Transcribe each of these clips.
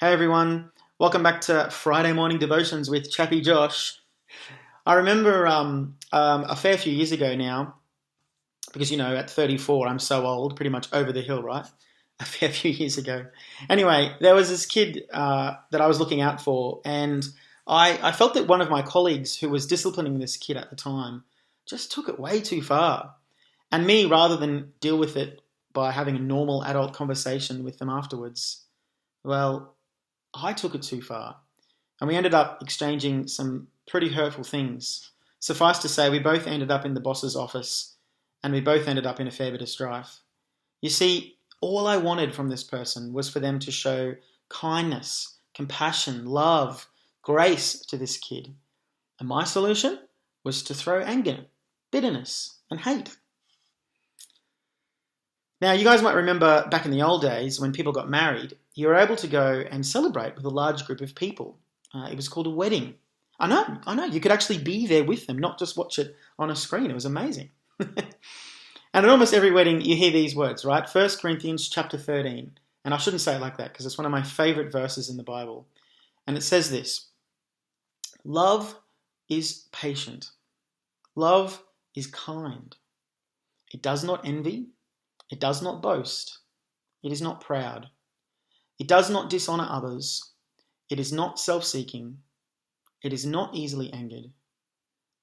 Hey everyone, welcome back to Friday Morning Devotions with Chappy Josh. I remember a fair few years ago now, because at 34 I'm so old, pretty much over the hill, right? A fair few years ago. Anyway, there was this kid that I was looking out for, and I felt that one of my colleagues who was disciplining this kid at the time just took it way too far. And me, rather than deal with it by having a normal adult conversation with them afterwards, well, I took it too far, and we ended up exchanging some pretty hurtful things. Suffice to say, we both ended up in the boss's office, and we both ended up in a fair bit of strife. You see, all I wanted from this person was for them to show kindness, compassion, love, grace to this kid. And my solution was to throw anger, bitterness, and hate. Now, you guys might remember back in the old days when people got married, you were able to go and celebrate with a large group of people. It was called a wedding. I know. You could actually be there with them, not just watch it on a screen. It was amazing. And at almost every wedding, you hear these words, right? 1 Corinthians chapter 13. And I shouldn't say it like that because it's one of my favorite verses in the Bible. And it says this: love is patient. Love is kind. It does not envy. It does not boast. It is not proud. It does not dishonor others. It is not self-seeking. It is not easily angered.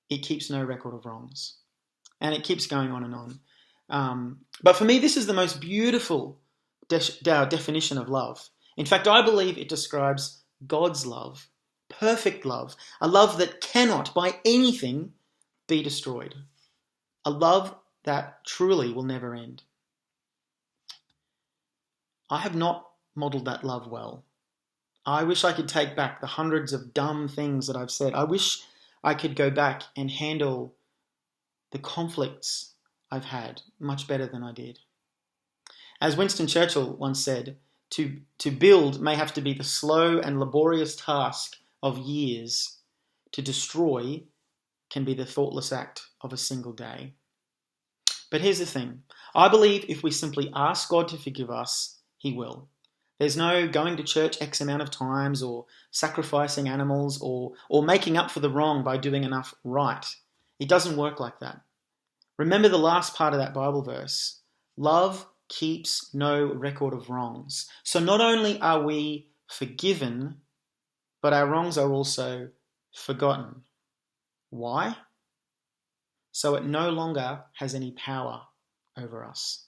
It keeps no record of wrongs. And it keeps going on and on. But for me, this is the most beautiful definition of love. In fact, I believe it describes God's love, perfect love, a love that cannot by anything be destroyed, a love that truly will never end. I have not modeled that love well. I wish I could take back the hundreds of dumb things that I've said. I wish I could go back and handle the conflicts I've had much better than I did. As Winston Churchill once said, to build may have to be the slow and laborious task of years. To destroy can be the thoughtless act of a single day. But here's the thing. I believe if we simply ask God to forgive us, He will. There's no going to church X amount of times or sacrificing animals or making up for the wrong by doing enough right. It doesn't work like that. Remember the last part of that Bible verse. Love keeps no record of wrongs. So not only are we forgiven, but our wrongs are also forgotten. Why? So it no longer has any power over us.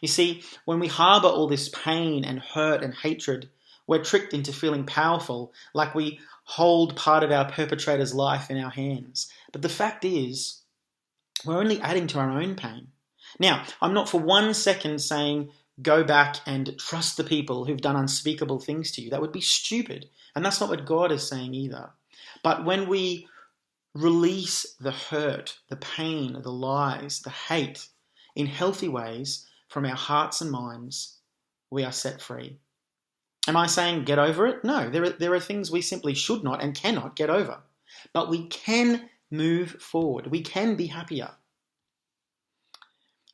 You see, when we harbour all this pain and hurt and hatred, we're tricked into feeling powerful, like we hold part of our perpetrator's life in our hands. But the fact is, we're only adding to our own pain. Now, I'm not for 1 second saying go back and trust the people who've done unspeakable things to you. That would be stupid. And that's not what God is saying either. But when we release the hurt, the pain, the lies, the hate in healthy ways from our hearts and minds, we are set free. Am I saying get over it? No, there are things we simply should not and cannot get over. But we can move forward. We can be happier.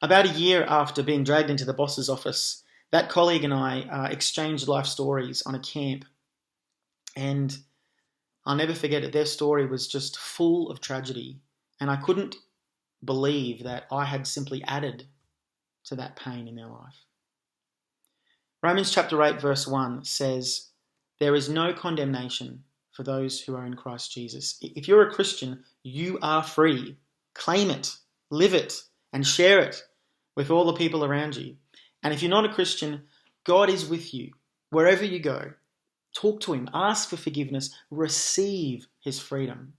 About a year after being dragged into the boss's office, that colleague and I exchanged life stories on a camp. And I'll never forget it. Their story was just full of tragedy. And I couldn't believe that I had simply added to that pain in their life. Romans chapter 8 verse 1 says, there is no condemnation for those who are in Christ Jesus. If you're a Christian, you are free. Claim it, live it, and share it with all the people around you. And if you're not a Christian, God is with you wherever you go. Talk to Him, ask for forgiveness, receive His freedom.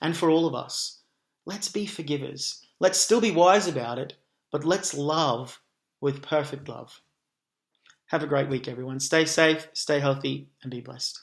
And for all of us, let's be forgivers. Let's still be wise about it, but let's love with perfect love. Have a great week, everyone. Stay safe, stay healthy, and be blessed.